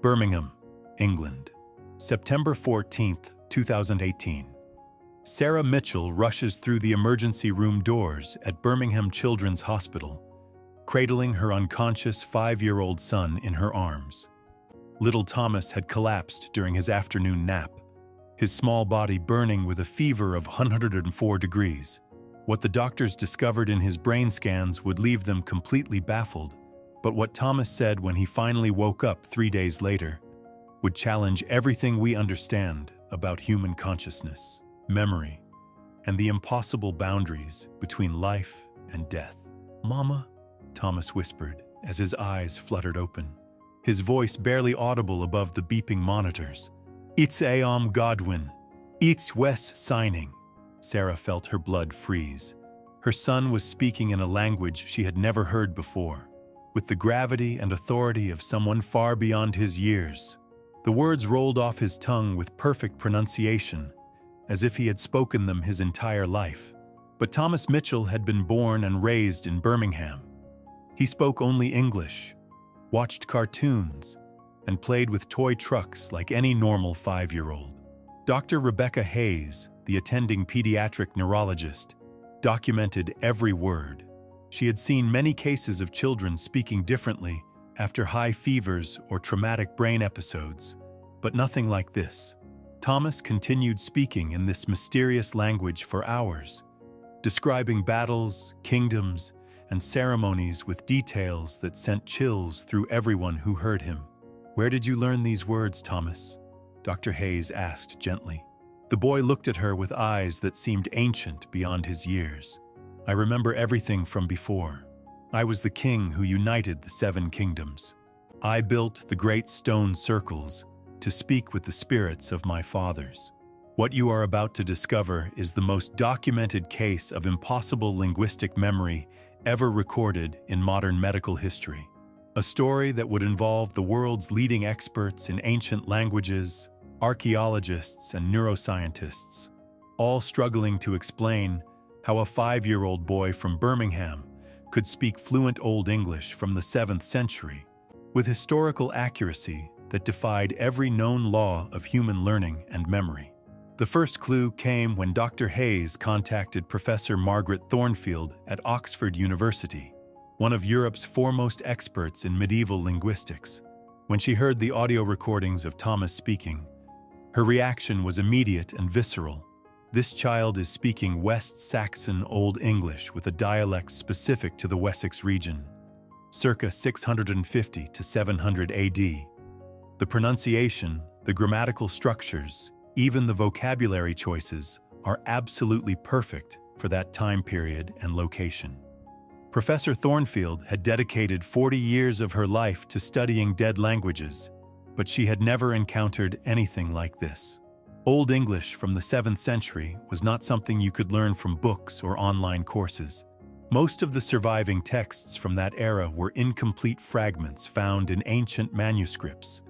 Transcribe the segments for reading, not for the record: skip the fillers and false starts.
Birmingham, England. September 14th, 2018. Sarah Mitchell rushes through the emergency room doors at Birmingham Children's Hospital, cradling her unconscious 5-year-old son in her arms. Little Thomas had collapsed during his afternoon nap, his small body burning with a fever of 104 degrees. What the doctors discovered in his brain scans would leave them completely baffled, but what Thomas said when he finally woke up 3 days later would challenge everything we understand about human consciousness, memory, and the impossible boundaries between life and death. "Mama," Thomas whispered as his eyes fluttered open, his voice barely audible above the beeping monitors. "It's Godwin. It's Wes signing." Sarah felt her blood freeze. Her son was speaking in a language she had never heard before, with the gravity and authority of someone far beyond his years. The words rolled off his tongue with perfect pronunciation, as if he had spoken them his entire life. But Thomas Mitchell had been born and raised in Birmingham. He spoke only English, watched cartoons, and played with toy trucks like any normal 5-year-old. Dr. Rebecca Hayes, the attending pediatric neurologist, documented every word. She had seen many cases of children speaking differently after high fevers or traumatic brain episodes, but nothing like this. Thomas continued speaking in this mysterious language for hours, describing battles, kingdoms, and ceremonies with details that sent chills through everyone who heard him. "Where did you learn these words, Thomas?" Dr. Hayes asked gently. The boy looked at her with eyes that seemed ancient beyond his years. "I remember everything from before. I was the king who united the 7 kingdoms. I built the great stone circles to speak with the spirits of my fathers. What you are about to discover is the most documented case of impossible linguistic memory ever recorded in modern medical history. A story that would involve the world's leading experts in ancient languages, archaeologists and neuroscientists, all struggling to explain how a 5-year-old boy from Birmingham could speak fluent Old English from the 7th century with historical accuracy that defied every known law of human learning and memory. The first clue came when Dr. Hayes contacted Professor Margaret Thornfield at Oxford University, one of Europe's foremost experts in medieval linguistics. When she heard the audio recordings of Thomas speaking, her reaction was immediate and visceral. This child is speaking West Saxon Old English with a dialect specific to the Wessex region, circa 650 to 700 AD. The pronunciation, the grammatical structures, even the vocabulary choices are absolutely perfect for that time period and location. Professor Thornfield had dedicated 40 years of her life to studying dead languages, but she had never encountered anything like this. Old English from the 7th century was not something you could learn from books or online courses. Most of the surviving texts from that era were incomplete fragments found in ancient manuscripts,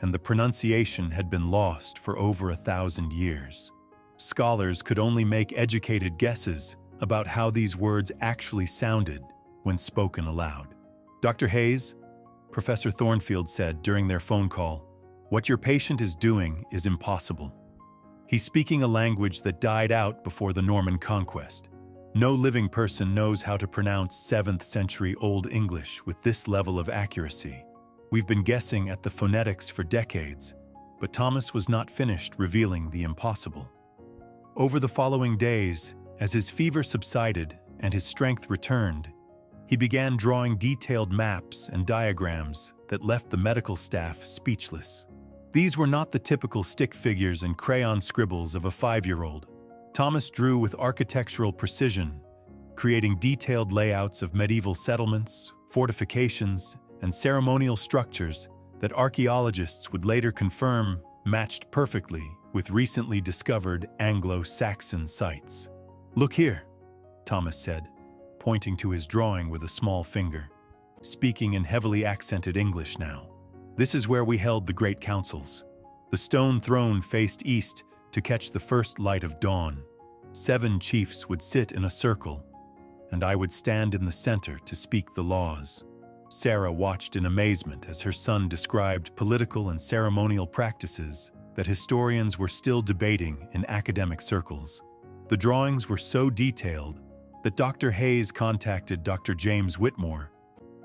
and the pronunciation had been lost for over 1,000 years. Scholars could only make educated guesses about how these words actually sounded when spoken aloud. "Dr. Hayes," Professor Thornfield said during their phone call, "what your patient is doing is impossible. He's speaking a language that died out before the Norman conquest. No living person knows how to pronounce 7th century Old English with this level of accuracy. We've been guessing at the phonetics for decades, but Thomas was not finished revealing the impossible." Over the following days, as his fever subsided and his strength returned, he began drawing detailed maps and diagrams that left the medical staff speechless. These were not the typical stick figures and crayon scribbles of a 5-year-old. Thomas drew with architectural precision, creating detailed layouts of medieval settlements, fortifications, and ceremonial structures that archaeologists would later confirm matched perfectly with recently discovered Anglo-Saxon sites. "Look here," Thomas said, pointing to his drawing with a small finger, speaking in heavily accented English now. "This is where we held the great councils. The stone throne faced east to catch the first light of dawn. 7 chiefs would sit in a circle, and I would stand in the center to speak the laws. Sarah watched in amazement as her son described political and ceremonial practices that historians were still debating in academic circles. The drawings were so detailed that Dr. Hayes contacted Dr. James Whitmore,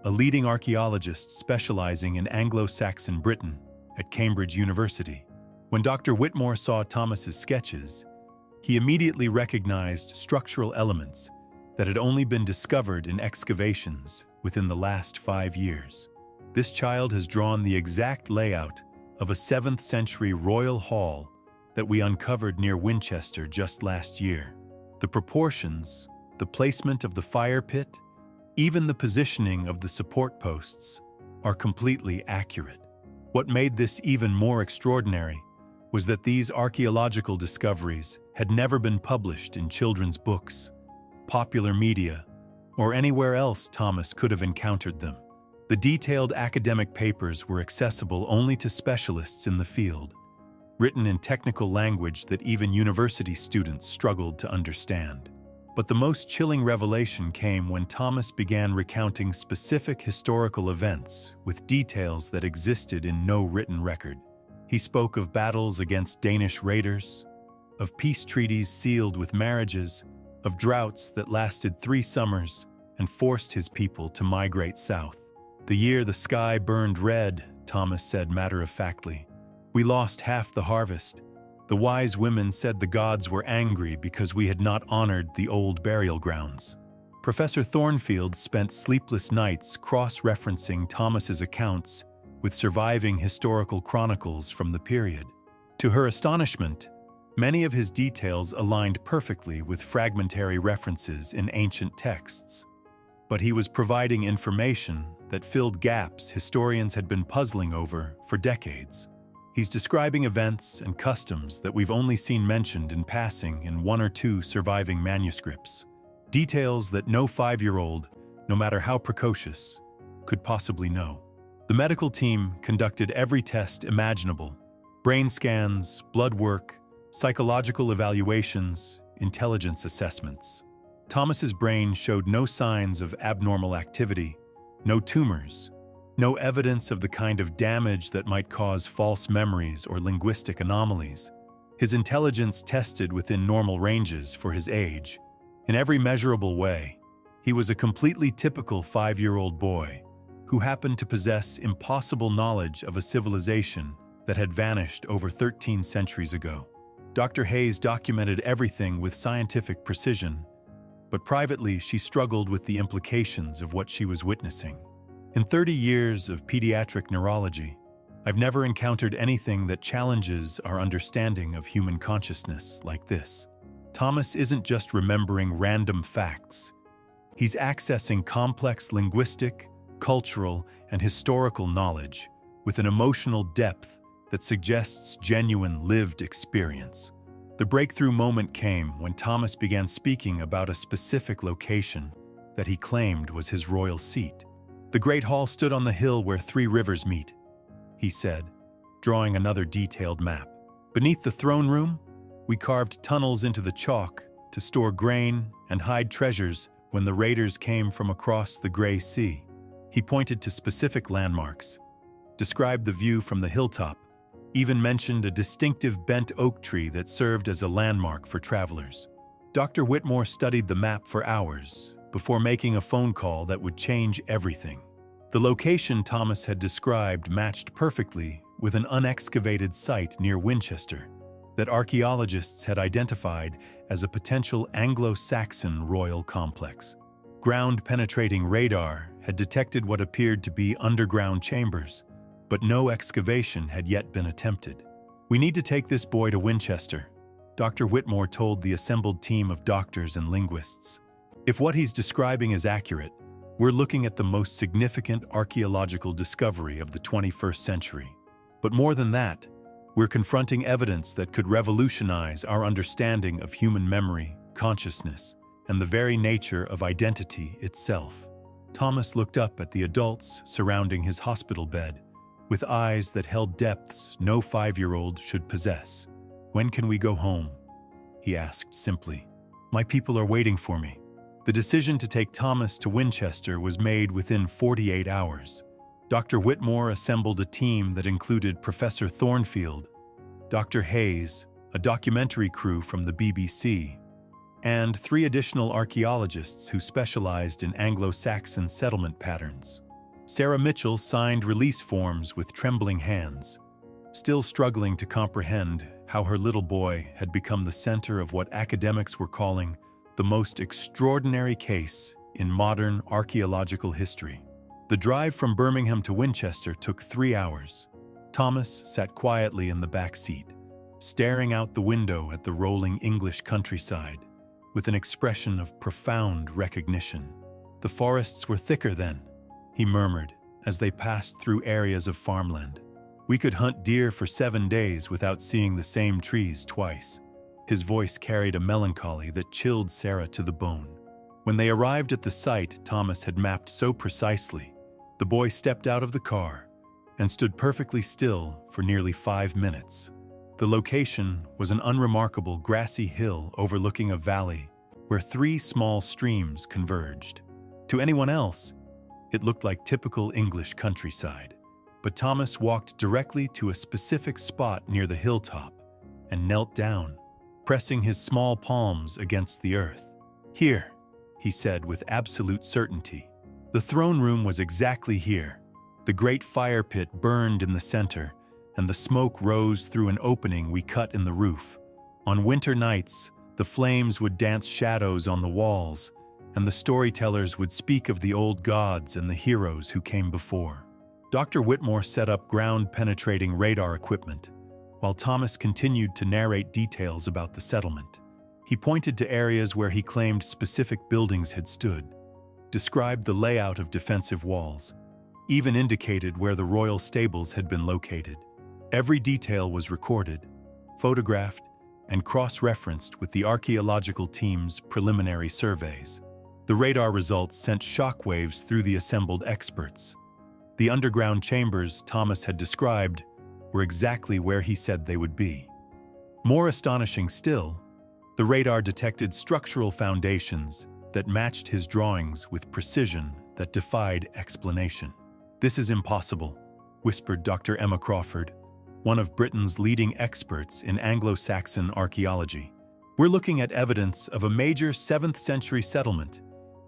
a leading archaeologist specializing in Anglo-Saxon Britain at Cambridge University. When Dr. Whitmore saw Thomas's sketches, he immediately recognized structural elements that had only been discovered in excavations within the last 5 years. This child has drawn the exact layout of a 7th century royal hall that we uncovered near Winchester just last year. The proportions, the placement of the fire pit, even the positioning of the support posts are completely accurate. What made this even more extraordinary was that these archaeological discoveries had never been published in children's books, popular media, or anywhere else Thomas could have encountered them. The detailed academic papers were accessible only to specialists in the field, written in technical language that even university students struggled to understand. But the most chilling revelation came when Thomas began recounting specific historical events with details that existed in no written record. He spoke of battles against Danish raiders, of peace treaties sealed with marriages, of droughts that lasted 3 summers and forced his people to migrate south. "The year the sky burned red," Thomas said matter-of-factly, "we lost half the harvest. The wise women said the gods were angry because we had not honored the old burial grounds." Professor Thornfield spent sleepless nights cross-referencing Thomas's accounts with surviving historical chronicles from the period. To her astonishment, many of his details aligned perfectly with fragmentary references in ancient texts. But he was providing information that filled gaps historians had been puzzling over for decades. He's describing events and customs that we've only seen mentioned in passing in 1 or 2 surviving manuscripts. Details that no 5-year-old, no matter how precocious, could possibly know. The medical team conducted every test imaginable: brain scans, blood work, psychological evaluations, intelligence assessments. Thomas's brain showed no signs of abnormal activity, no tumors, no evidence of the kind of damage that might cause false memories or linguistic anomalies. His intelligence tested within normal ranges for his age. In every measurable way, he was a completely typical 5-year-old boy who happened to possess impossible knowledge of a civilization that had vanished over 13 centuries ago. Dr. Hayes documented everything with scientific precision, but privately she struggled with the implications of what she was witnessing. In 30 years of pediatric neurology, I've never encountered anything that challenges our understanding of human consciousness like this. Thomas isn't just remembering random facts. He's accessing complex linguistic, cultural, and historical knowledge with an emotional depth that suggests genuine lived experience. The breakthrough moment came when Thomas began speaking about a specific location that he claimed was his royal seat. "The Great Hall stood on the hill where 3 rivers meet," he said, drawing another detailed map. "Beneath the throne room, we carved tunnels into the chalk to store grain and hide treasures when the raiders came from across the Gray Sea." He pointed to specific landmarks, described the view from the hilltop, even mentioned a distinctive bent oak tree that served as a landmark for travelers. Dr. Whitmore studied the map for hours before making a phone call that would change everything. The location Thomas had described matched perfectly with an unexcavated site near Winchester that archaeologists had identified as a potential Anglo-Saxon royal complex. Ground-penetrating radar had detected what appeared to be underground chambers, but no excavation had yet been attempted. "We need to take this boy to Winchester," Dr. Whitmore told the assembled team of doctors and linguists. "If what he's describing is accurate, we're looking at the most significant archaeological discovery of the 21st century. But more than that, we're confronting evidence that could revolutionize our understanding of human memory, consciousness, and the very nature of identity itself." Thomas looked up at the adults surrounding his hospital bed, with eyes that held depths no 5-year-old should possess. "When can we go home?" he asked simply. "My people are waiting for me." The decision to take Thomas to Winchester was made within 48 hours. Dr. Whitmore assembled a team that included Professor Thornfield, Dr. Hayes, a documentary crew from the BBC, and 3 additional archaeologists who specialized in Anglo-Saxon settlement patterns. Sarah Mitchell signed release forms with trembling hands, still struggling to comprehend how her little boy had become the center of what academics were calling the most extraordinary case in modern archaeological history. The drive from Birmingham to Winchester took 3 hours. Thomas sat quietly in the back seat, staring out the window at the rolling English countryside, with an expression of profound recognition. "The forests were thicker then," he murmured as they passed through areas of farmland. "We could hunt deer for 7 days without seeing the same trees twice." His voice carried a melancholy that chilled Sarah to the bone. When they arrived at the site Thomas had mapped so precisely, the boy stepped out of the car and stood perfectly still for nearly 5 minutes. The location was an unremarkable grassy hill overlooking a valley where 3 small streams converged. To anyone else, it looked like typical English countryside. But Thomas walked directly to a specific spot near the hilltop and knelt down, pressing his small palms against the earth. "Here," he said with absolute certainty. The throne room was exactly here. The great fire pit burned in the center, and the smoke rose through an opening we cut in the roof. On winter nights, the flames would dance shadows on the walls, and the storytellers would speak of the old gods and the heroes who came before. Dr. Whitmore set up ground-penetrating radar equipment, while Thomas continued to narrate details about the settlement. He pointed to areas where he claimed specific buildings had stood, described the layout of defensive walls, even indicated where the royal stables had been located. Every detail was recorded, photographed, and cross-referenced with the archaeological team's preliminary surveys. The radar results sent shockwaves through the assembled experts. The underground chambers Thomas had described were exactly where he said they would be. More astonishing still, the radar detected structural foundations that matched his drawings with precision that defied explanation. "This is impossible," whispered Dr. Emma Crawford, one of Britain's leading experts in Anglo-Saxon archaeology. "We're looking at evidence of a major 7th century settlement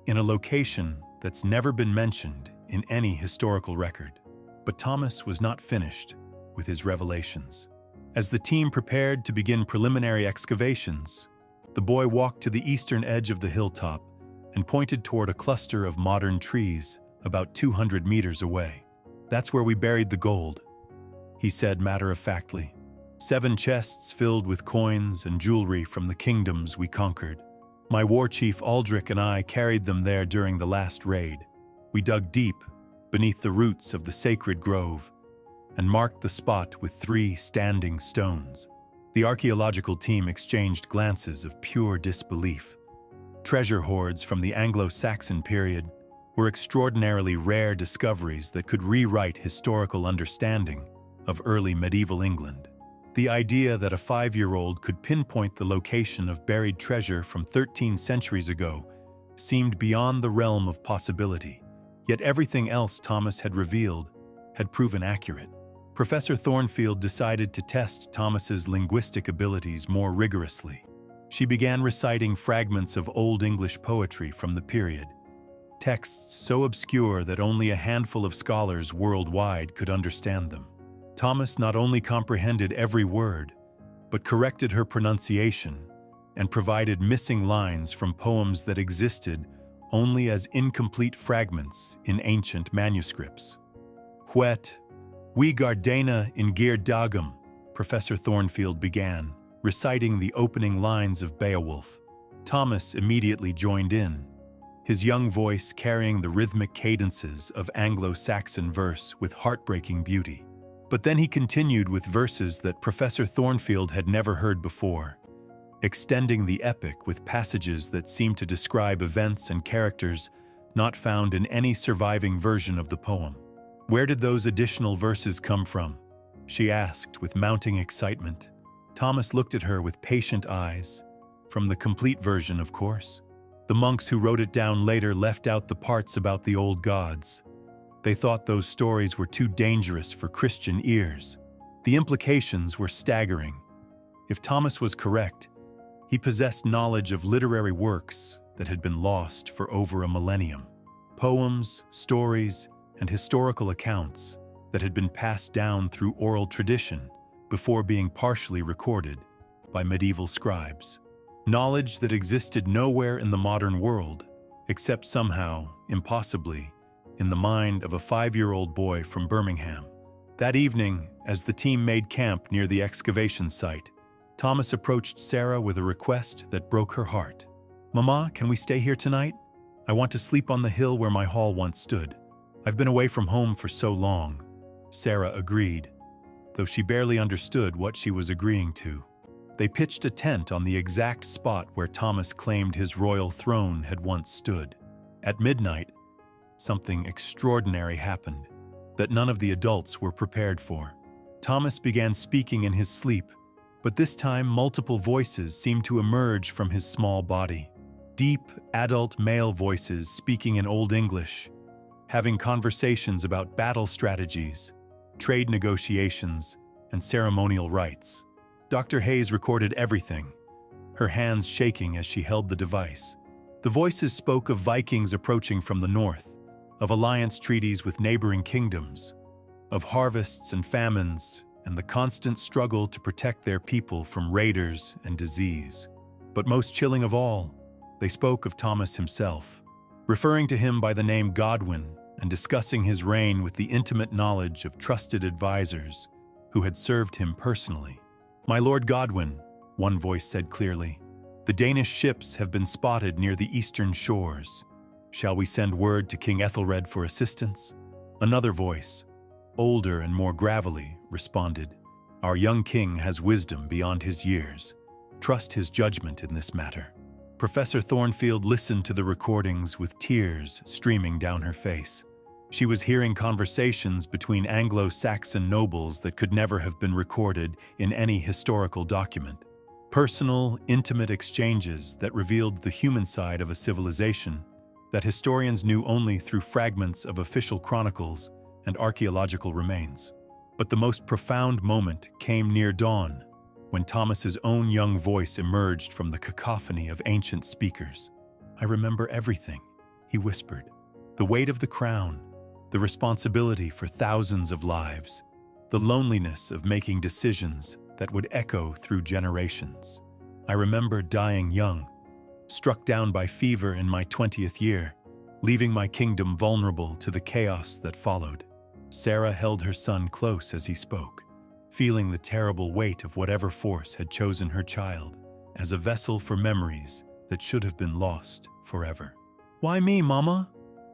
in a location that's never been mentioned in any historical record." But Thomas was not finished with his revelations. As the team prepared to begin preliminary excavations, the boy walked to the eastern edge of the hilltop and pointed toward a cluster of modern trees about 200 meters away. "That's where we buried the gold," he said matter-of-factly. 7 chests filled with coins and jewelry from the kingdoms we conquered. My war chief Aldrich and I carried them there during the last raid. We dug deep beneath the roots of the sacred grove and marked the spot with 3 standing stones. The archaeological team exchanged glances of pure disbelief. Treasure hoards from the Anglo-Saxon period were extraordinarily rare discoveries that could rewrite historical understanding of early medieval England. The idea that a 5-year-old could pinpoint the location of buried treasure from 13 centuries ago seemed beyond the realm of possibility. Yet everything else Thomas had revealed had proven accurate. Professor Thornfield decided to test Thomas's linguistic abilities more rigorously. She began reciting fragments of Old English poetry from the period, texts so obscure that only a handful of scholars worldwide could understand them. Thomas not only comprehended every word, but corrected her pronunciation and provided missing lines from poems that existed only as incomplete fragments in ancient manuscripts. "Huet, we gardena in gear dagum," Professor Thornfield began, reciting the opening lines of Beowulf. Thomas immediately joined in, his young voice carrying the rhythmic cadences of Anglo-Saxon verse with heartbreaking beauty. But then he continued with verses that Professor Thornfield had never heard before, extending the epic with passages that seemed to describe events and characters not found in any surviving version of the poem. "Where did those additional verses come from?" she asked with mounting excitement. Thomas looked at her with patient eyes. "From the complete version, of course." The monks who wrote it down later left out the parts about the old gods. They thought those stories were too dangerous for Christian ears. The implications were staggering. If Thomas was correct, he possessed knowledge of literary works that had been lost for over a millennium. Poems, stories, and historical accounts that had been passed down through oral tradition before being partially recorded by medieval scribes. Knowledge that existed nowhere in the modern world, except somehow, impossibly, in the mind of a 5-year-old boy from Birmingham. That evening, as the team made camp near the excavation site, Thomas approached Sarah with a request that broke her heart. "Mama, can we stay here tonight? I want to sleep on the hill where my hall once stood. I've been away from home for so long." Sarah agreed, though she barely understood what she was agreeing to. They pitched a tent on the exact spot where Thomas claimed his royal throne had once stood. At midnight, something extraordinary happened that none of the adults were prepared for. Thomas began speaking in his sleep, but this time multiple voices seemed to emerge from his small body. Deep, adult male voices speaking in Old English, having conversations about battle strategies, trade negotiations, and ceremonial rites. Dr. Hayes recorded everything, her hands shaking as she held the device. The voices spoke of Vikings approaching from the north, of alliance treaties with neighboring kingdoms, of harvests and famines, and the constant struggle to protect their people from raiders and disease. But most chilling of all, they spoke of Thomas himself, referring to him by the name Godwin and discussing his reign with the intimate knowledge of trusted advisors who had served him personally. "My Lord Godwin," one voice said clearly, "the Danish ships have been spotted near the eastern shores. Shall we send word to King Ethelred for assistance?" Another voice, older and more gravelly, responded, "Our young king has wisdom beyond his years. Trust his judgment in this matter." Professor Thornfield listened to the recordings with tears streaming down her face. She was hearing conversations between Anglo-Saxon nobles that could never have been recorded in any historical document. Personal, intimate exchanges that revealed the human side of a civilization that historians knew only through fragments of official chronicles and archaeological remains. But the most profound moment came near dawn, when Thomas's own young voice emerged from the cacophony of ancient speakers. "I remember everything," he whispered. "The weight of the crown, the responsibility for thousands of lives, the loneliness of making decisions that would echo through generations. I remember dying young, struck down by fever in my 20th year, leaving my kingdom vulnerable to the chaos that followed." Sarah held her son close as he spoke, feeling the terrible weight of whatever force had chosen her child as a vessel for memories that should have been lost forever. "Why me, Mama?"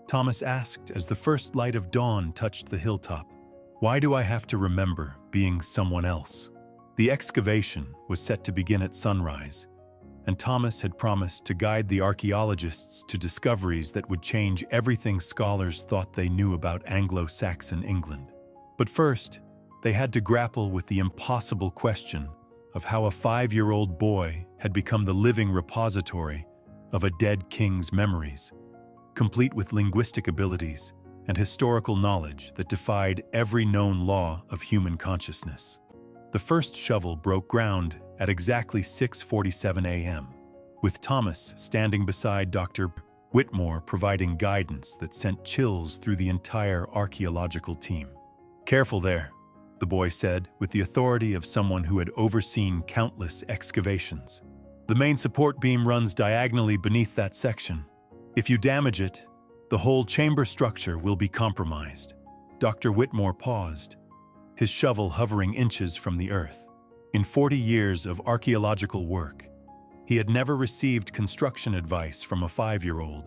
Thomas asked as the first light of dawn touched the hilltop. "Why do I have to remember being someone else?" The excavation was set to begin at sunrise, and Thomas had promised to guide the archaeologists to discoveries that would change everything scholars thought they knew about Anglo-Saxon England. But first, they had to grapple with the impossible question of how a 5-year-old boy had become the living repository of a dead king's memories, complete with linguistic abilities and historical knowledge that defied every known law of human consciousness. The first shovel broke ground at exactly 6:47 a.m., with Thomas standing beside Dr. Whitmore providing guidance that sent chills through the entire archaeological team. "Careful there," the boy said with the authority of someone who had overseen countless excavations. "The main support beam runs diagonally beneath that section. If you damage it, the whole chamber structure will be compromised." Dr. Whitmore paused, his shovel hovering inches from the earth. In 40 years of archaeological work, he had never received construction advice from a 5-year-old,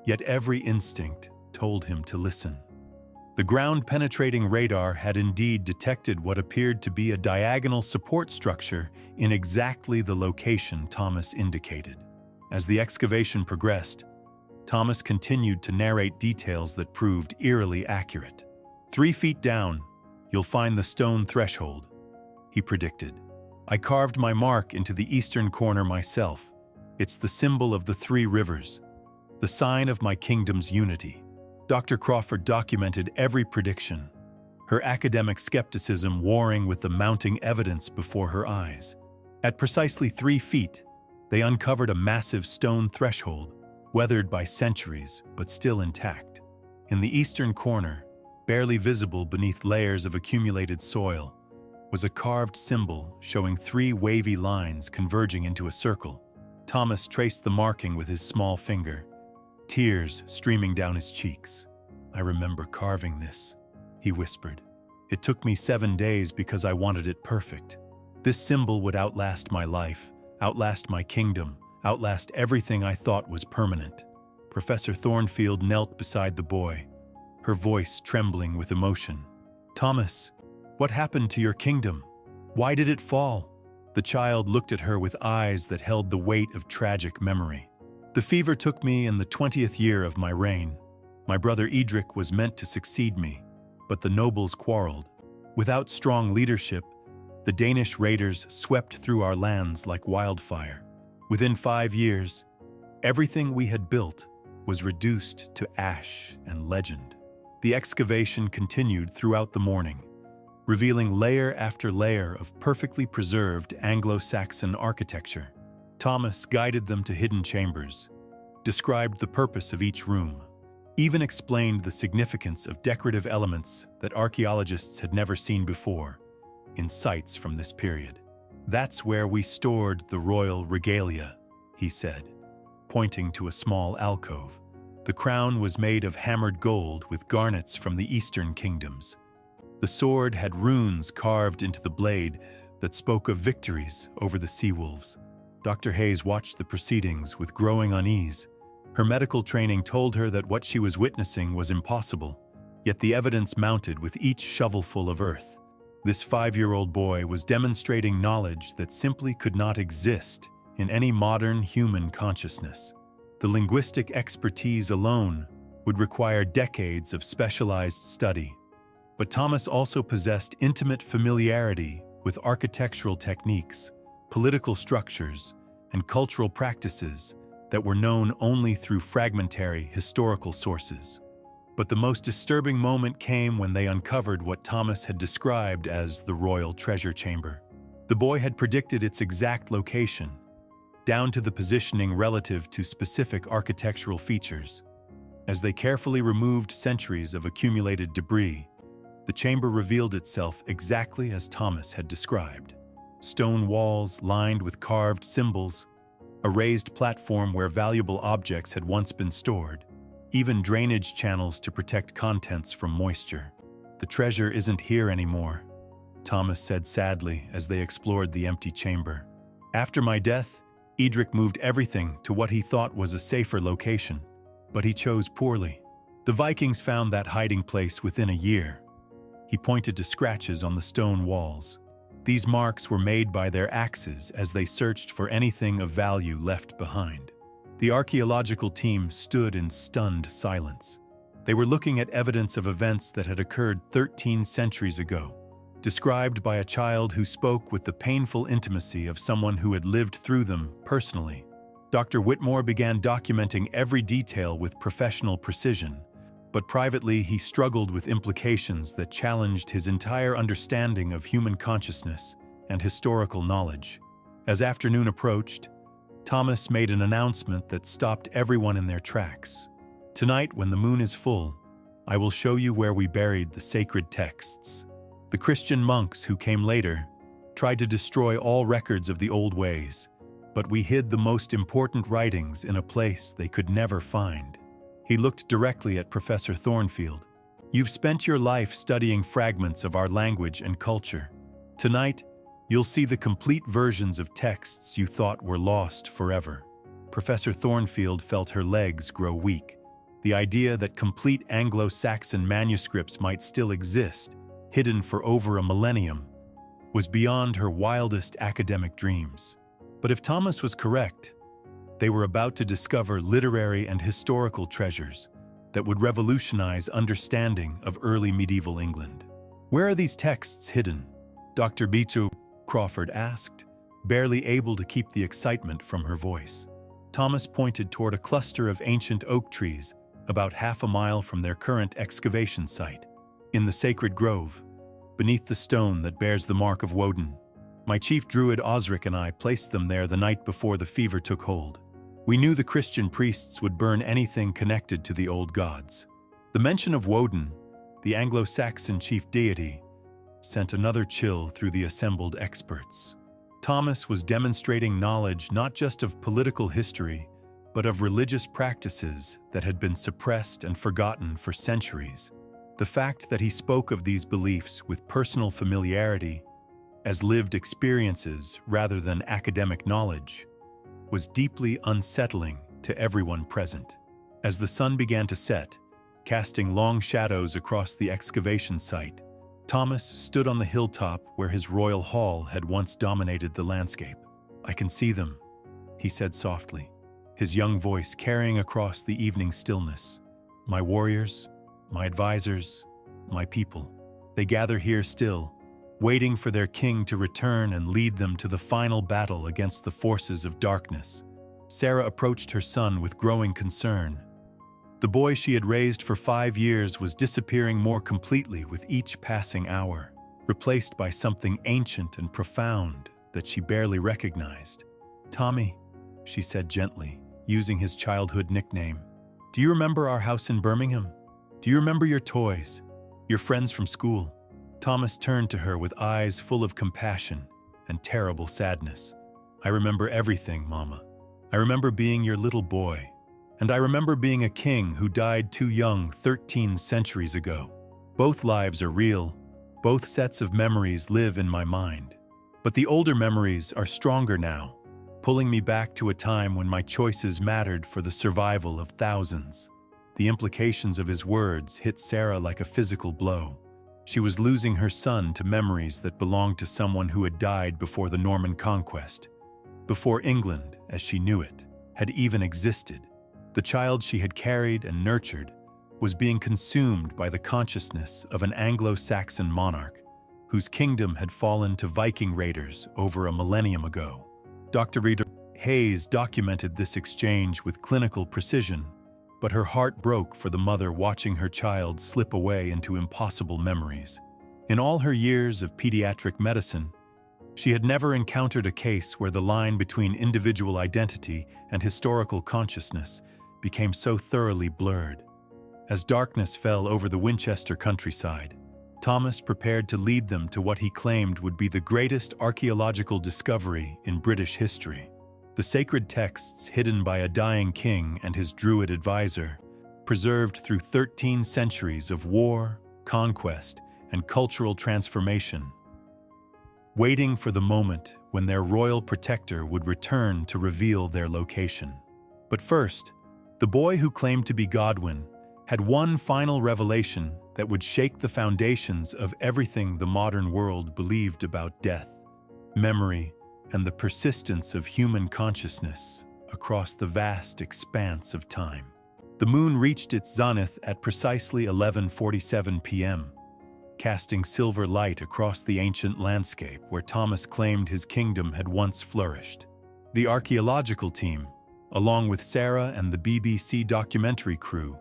yet every instinct told him to listen. The ground-penetrating radar had indeed detected what appeared to be a diagonal support structure in exactly the location Thomas indicated. As the excavation progressed, Thomas continued to narrate details that proved eerily accurate. 3 feet down, you'll find the stone threshold, he predicted. "I carved my mark into the eastern corner myself. It's the symbol of the 3 rivers. the sign of my kingdom's unity. Dr. Crawford documented every prediction, her academic skepticism warring with the mounting evidence before her eyes. At precisely 3 feet, they uncovered a massive stone threshold, weathered by centuries but still intact. In the eastern corner, barely visible beneath layers of accumulated soil, was a carved symbol showing 3 wavy lines converging into a circle. Thomas traced the marking with his small finger, tears streaming down his cheeks. "I remember carving this," he whispered. "It took me 7 days because I wanted it perfect. This symbol would outlast my life, outlast my kingdom, outlast everything I thought was permanent." Professor Thornfield knelt beside the boy, her voice trembling with emotion. "Thomas, what happened to your kingdom? Why did it fall?" The child looked at her with eyes that held the weight of tragic memory. "The fever took me in the 20th year of my reign. My brother Edric was meant to succeed me, but the nobles quarreled. Without strong leadership, the Danish raiders swept through our lands like wildfire. Within 5 years, everything we had built was reduced to ash and legend." The excavation continued throughout the morning, revealing layer after layer of perfectly preserved Anglo-Saxon architecture. Thomas guided them to hidden chambers, described the purpose of each room, even explained the significance of decorative elements that archaeologists had never seen before in sites from this period. "That's where we stored the royal regalia," he said, pointing to a small alcove. The crown was made of hammered gold with garnets from the eastern kingdoms. The sword had runes carved into the blade that spoke of victories over the sea-wolves. Dr. Hayes watched the proceedings with growing unease. Her medical training told her that what she was witnessing was impossible, yet the evidence mounted with each shovelful of earth. This 5-year-old boy was demonstrating knowledge that simply could not exist in any modern human consciousness. The linguistic expertise alone would require decades of specialized study. But Thomas also possessed intimate familiarity with architectural techniques, political structures, and cultural practices that were known only through fragmentary historical sources. But the most disturbing moment came when they uncovered what Thomas had described as the royal treasure chamber. The boy had predicted its exact location, down to the positioning relative to specific architectural features. As they carefully removed centuries of accumulated debris, the chamber revealed itself exactly as Thomas had described. Stone walls lined with carved symbols, a raised platform where valuable objects had once been stored, even drainage channels to protect contents from moisture. "The treasure isn't here anymore," Thomas said sadly as they explored the empty chamber. "After my death, Edric moved everything to what he thought was a safer location, but he chose poorly. The Vikings found that hiding place within a year." He pointed to scratches on the stone walls. These marks were made by their axes as they searched for anything of value left behind. The archaeological team stood in stunned silence. They were looking at evidence of events that had occurred 13 centuries ago, described by a child who spoke with the painful intimacy of someone who had lived through them personally. Dr. Whitmore began documenting every detail with professional precision, but privately he struggled with implications that challenged his entire understanding of human consciousness and historical knowledge. As afternoon approached, Thomas made an announcement that stopped everyone in their tracks. "Tonight, when the moon is full, I will show you where we buried the sacred texts. The Christian monks who came later tried to destroy all records of the old ways, but we hid the most important writings in a place they could never find." He looked directly at Professor Thornfield. "You've spent your life studying fragments of our language and culture. Tonight, you'll see the complete versions of texts you thought were lost forever." Professor Thornfield felt her legs grow weak. The idea that complete Anglo-Saxon manuscripts might still exist, hidden for over a millennium, was beyond her wildest academic dreams. But if Thomas was correct, they were about to discover literary and historical treasures that would revolutionize understanding of early medieval England. "Where are these texts hidden?" Dr. Crawford asked, barely able to keep the excitement from her voice. Thomas pointed toward a cluster of ancient oak trees about half a mile from their current excavation site. In the sacred grove, beneath the stone that bears the mark of Woden, my chief druid Osric and I placed them there the night before the fever took hold. We knew the Christian priests would burn anything connected to the old gods. The mention of Woden, the Anglo-Saxon chief deity, sent another chill through the assembled experts. Thomas was demonstrating knowledge not just of political history, but of religious practices that had been suppressed and forgotten for centuries. The fact that he spoke of these beliefs with personal familiarity, as lived experiences rather than academic knowledge, was deeply unsettling to everyone present. As the sun began to set, casting long shadows across the excavation site, Thomas stood on the hilltop where his royal hall had once dominated the landscape. "I can see them," he said softly, his young voice carrying across the evening stillness. "My warriors, my advisors, my people. They gather here still, waiting for their king to return and lead them to the final battle against the forces of darkness." Sarah approached her son with growing concern. The boy she had raised for 5 years was disappearing more completely with each passing hour, replaced by something ancient and profound that she barely recognized. "Tommy," she said gently, using his childhood nickname. "Do you remember our house in Birmingham? Do you remember your toys, your friends from school?" Thomas turned to her with eyes full of compassion and terrible sadness. "I remember everything, Mama. I remember being your little boy. And I remember being a king who died too young 13 centuries ago. Both lives are real. Both sets of memories live in my mind. But the older memories are stronger now, pulling me back to a time when my choices mattered for the survival of thousands." The implications of his words hit Sarah like a physical blow. She was losing her son to memories that belonged to someone who had died before the Norman conquest, before England, as she knew it, had even existed. The child she had carried and nurtured was being consumed by the consciousness of an Anglo-Saxon monarch whose kingdom had fallen to Viking raiders over a millennium ago. Dr. Rita Hayes documented this exchange with clinical precision, but her heart broke for the mother watching her child slip away into impossible memories. In all her years of pediatric medicine, she had never encountered a case where the line between individual identity and historical consciousness became so thoroughly blurred. As darkness fell over the Winchester countryside, Thomas prepared to lead them to what he claimed would be the greatest archaeological discovery in British history. The sacred texts hidden by a dying king and his druid advisor, preserved through 13 centuries of war, conquest, and cultural transformation, waiting for the moment when their royal protector would return to reveal their location. But first, the boy who claimed to be Godwin had one final revelation that would shake the foundations of everything the modern world believed about death, memory, and the persistence of human consciousness across the vast expanse of time. The moon reached its zenith at precisely 11:47 p.m., casting silver light across the ancient landscape where Thomas claimed his kingdom had once flourished. The archaeological team, along with Sarah and the BBC documentary crew,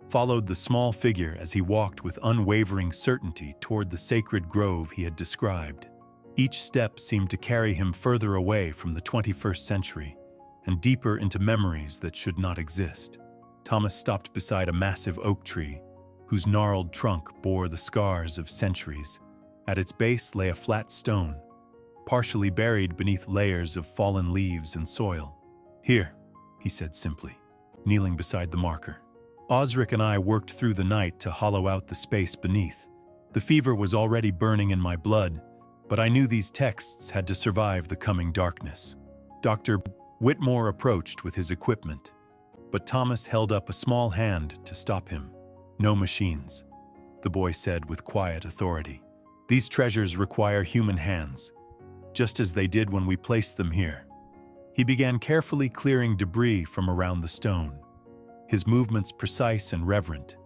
followed the small figure as he walked with unwavering certainty toward the sacred grove he had described. Each step seemed to carry him further away from the 21st century and deeper into memories that should not exist. Thomas stopped beside a massive oak tree, whose gnarled trunk bore the scars of centuries. At its base lay a flat stone, partially buried beneath layers of fallen leaves and soil. "Here," he said simply, kneeling beside the marker. Osric and I worked through the night to hollow out the space beneath. The fever was already burning in my blood, but I knew these texts had to survive the coming darkness. Dr. Whitmore approached with his equipment, but Thomas held up a small hand to stop him. "No machines," the boy said with quiet authority. "These treasures require human hands, just as they did when we placed them here." He began carefully clearing debris from around the stone, his movements precise and reverent,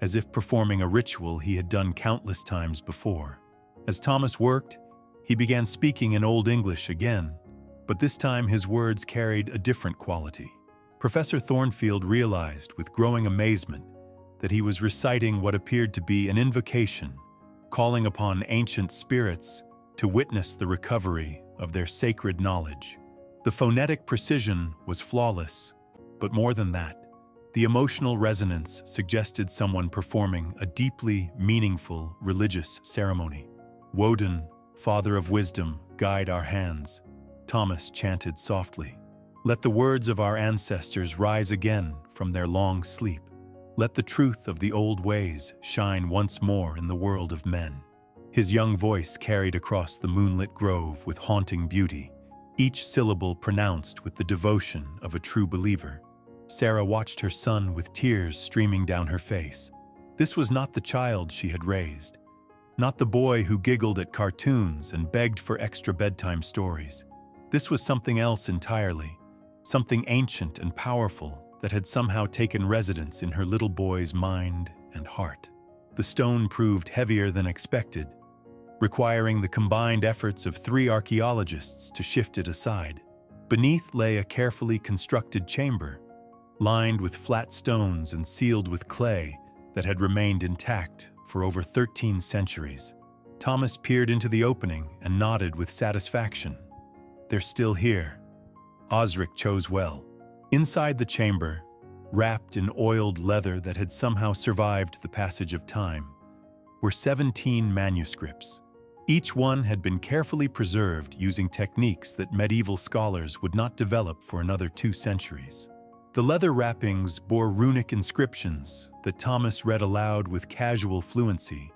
as if performing a ritual he had done countless times before. As Thomas worked, he began speaking in Old English again, But this time his words carried a different quality. Professor Thornfield realized with growing amazement that he was reciting what appeared to be an invocation, calling upon ancient spirits to witness the recovery of their sacred knowledge. The phonetic precision was flawless, but more than that, the emotional resonance suggested someone performing a deeply meaningful religious ceremony. "Woden, Father of Wisdom, guide our hands," Thomas chanted softly. "Let the words of our ancestors rise again from their long sleep. Let the truth of the old ways shine once more in the world of men." His young voice carried across the moonlit grove with haunting beauty, each syllable pronounced with the devotion of a true believer. Sarah watched her son with tears streaming down her face. This was not the child she had raised, not the boy who giggled at cartoons and begged for extra bedtime stories. This was something else entirely, something ancient and powerful that had somehow taken residence in her little boy's mind and heart. The stone proved heavier than expected, requiring the combined efforts of 3 archaeologists to shift it aside. Beneath lay a carefully constructed chamber, lined with flat stones and sealed with clay that had remained intact for over 13 centuries. Thomas peered into the opening and nodded with satisfaction. "They're still here." Osric chose well. Inside the chamber, wrapped in oiled leather that had somehow survived the passage of time, were 17 manuscripts. Each one had been carefully preserved using techniques that medieval scholars would not develop for another 2 centuries. The leather wrappings bore runic inscriptions that Thomas read aloud with casual fluency,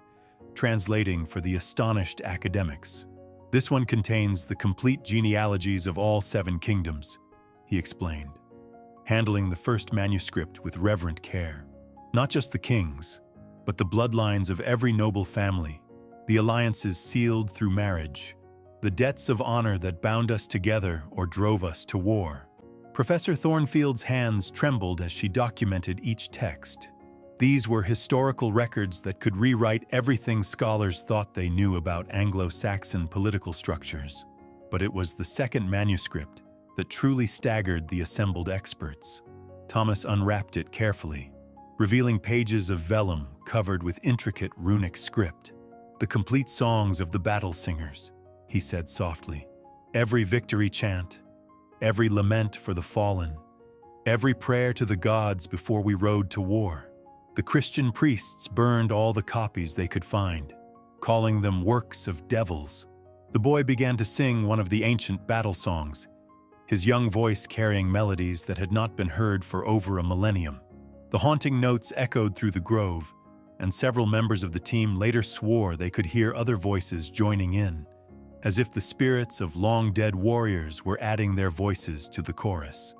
translating for the astonished academics. "This one contains the complete genealogies of all 7 kingdoms," he explained, handling the first manuscript with reverent care. "Not just the kings, but the bloodlines of every noble family, the alliances sealed through marriage, the debts of honor that bound us together or drove us to war." Professor Thornfield's hands trembled as she documented each text. These were historical records that could rewrite everything scholars thought they knew about Anglo-Saxon political structures. But it was the second manuscript that truly staggered the assembled experts. Thomas unwrapped it carefully, revealing pages of vellum covered with intricate runic script. "The complete songs of the battle singers," he said softly. "Every victory chant, every lament for the fallen, every prayer to the gods before we rode to war." The Christian priests burned all the copies they could find, calling them works of devils. The boy began to sing one of the ancient battle songs, his young voice carrying melodies that had not been heard for over a millennium. The haunting notes echoed through the grove, and several members of the team later swore they could hear other voices joining in, as if the spirits of long-dead warriors were adding their voices to the chorus.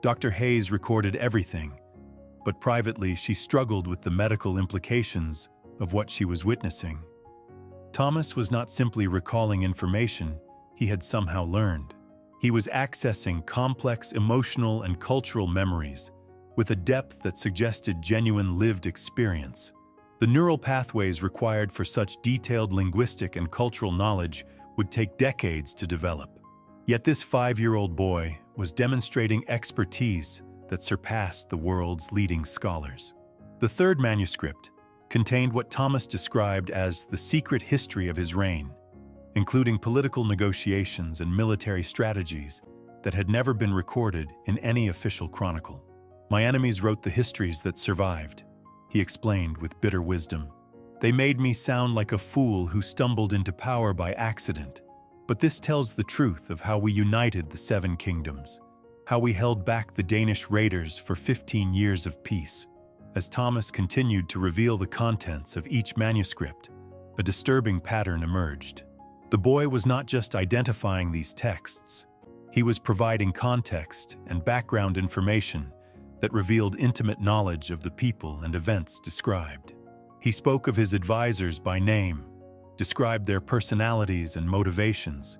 Dr. Hayes recorded everything, but privately she struggled with the medical implications of what she was witnessing. Thomas was not simply recalling information he had somehow learned. He was accessing complex emotional and cultural memories with a depth that suggested genuine lived experience. The neural pathways required for such detailed linguistic and cultural knowledge would take decades to develop. Yet this 5-year-old boy was demonstrating expertise that surpassed the world's leading scholars. The third manuscript contained what Thomas described as the secret history of his reign, including political negotiations and military strategies that had never been recorded in any official chronicle. "My enemies wrote the histories that survived," he explained with bitter wisdom. "They made me sound like a fool who stumbled into power by accident. But this tells the truth of how we united the 7 kingdoms, how we held back the Danish raiders for 15 years of peace." As Thomas continued to reveal the contents of each manuscript, a disturbing pattern emerged. The boy was not just identifying these texts, he was providing context and background information that revealed intimate knowledge of the people and events described. He spoke of his advisors by name, described their personalities and motivations,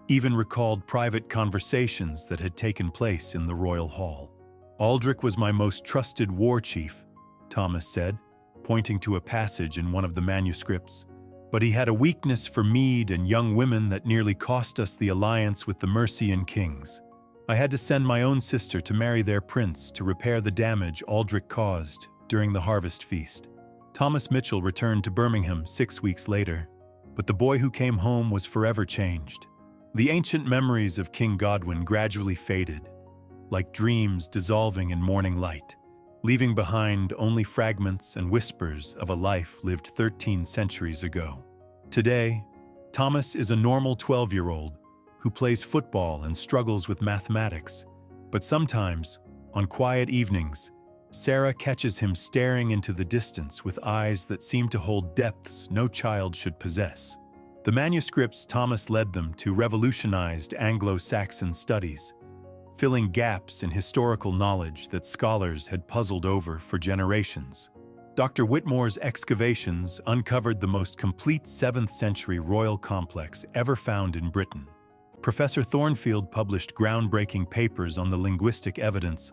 even recalled private conversations that had taken place in the royal hall. "Aldrich was my most trusted war chief," Thomas said, pointing to a passage in one of the manuscripts. But he had a weakness for mead and young women that nearly cost us the alliance with the Mercian kings. I had to send my own sister to marry their prince to repair the damage Aldrich caused during the harvest feast. Thomas Mitchell returned to Birmingham 6 weeks later, but the boy who came home was forever changed. The ancient memories of King Godwin gradually faded, like dreams dissolving in morning light, leaving behind only fragments and whispers of a life lived 13 centuries ago. Today, Thomas is a normal 12-year-old who plays football and struggles with mathematics. But sometimes, on quiet evenings, Sarah catches him staring into the distance with eyes that seem to hold depths no child should possess. The manuscripts Thomas led them to revolutionized Anglo-Saxon studies, filling gaps in historical knowledge that scholars had puzzled over for generations. Dr. Whitmore's excavations uncovered the most complete 7th century royal complex ever found in Britain. Professor Thornfield published groundbreaking papers on the linguistic evidence,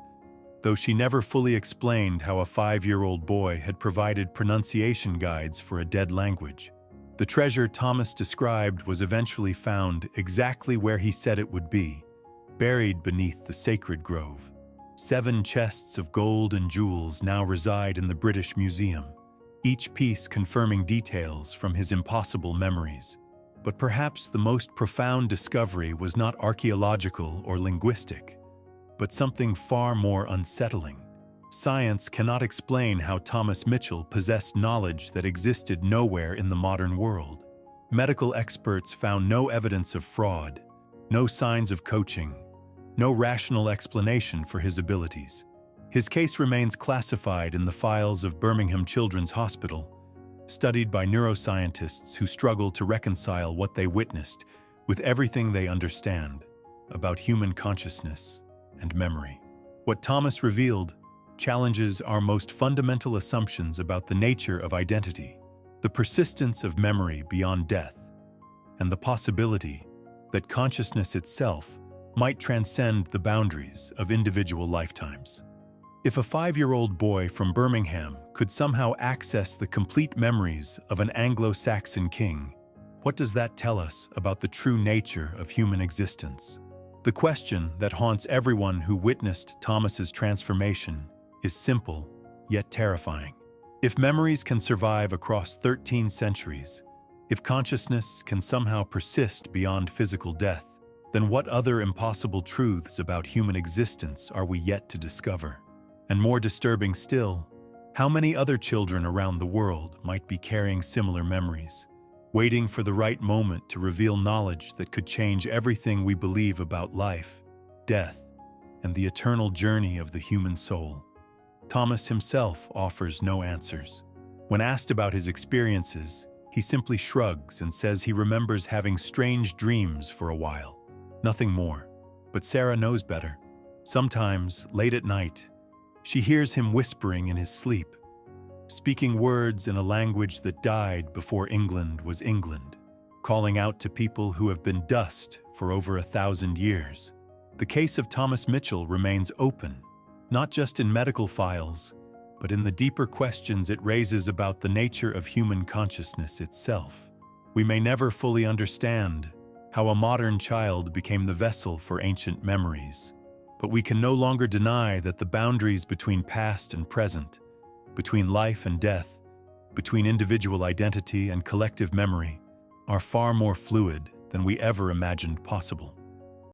though she never fully explained how a 5-year-old boy had provided pronunciation guides for a dead language. The treasure Thomas described was eventually found exactly where he said it would be, buried beneath the sacred grove. 7 chests of gold and jewels now reside in the British Museum, each piece confirming details from his impossible memories. But perhaps the most profound discovery was not archaeological or linguistic, but something far more unsettling. Science cannot explain how Thomas Mitchell possessed knowledge that existed nowhere in the modern world. Medical experts found no evidence of fraud, no signs of coaching, no rational explanation for his abilities. His case remains classified in the files of Birmingham Children's Hospital, studied by neuroscientists who struggle to reconcile what they witnessed with everything they understand about human consciousness and memory. What Thomas revealed challenges our most fundamental assumptions about the nature of identity, the persistence of memory beyond death, and the possibility that consciousness itself might transcend the boundaries of individual lifetimes. If a 5-year-old boy from Birmingham could somehow access the complete memories of an Anglo-Saxon king, what does that tell us about the true nature of human existence? The question that haunts everyone who witnessed Thomas's transformation is simple, yet terrifying. If memories can survive across 13 centuries, if consciousness can somehow persist beyond physical death, then what other impossible truths about human existence are we yet to discover? And more disturbing still, how many other children around the world might be carrying similar memories, waiting for the right moment to reveal knowledge that could change everything we believe about life, death, and the eternal journey of the human soul? Thomas himself offers no answers. When asked about his experiences, he simply shrugs and says he remembers having strange dreams for a while. Nothing more. But Sarah knows better. Sometimes, late at night, she hears him whispering in his sleep, speaking words in a language that died before England was England, calling out to people who have been dust for over 1,000 years. The case of Thomas Mitchell remains open, not just in medical files, but in the deeper questions it raises about the nature of human consciousness itself. We may never fully understand how a modern child became the vessel for ancient memories, but we can no longer deny that the boundaries between past and present, between life and death, between individual identity and collective memory, are far more fluid than we ever imagined possible.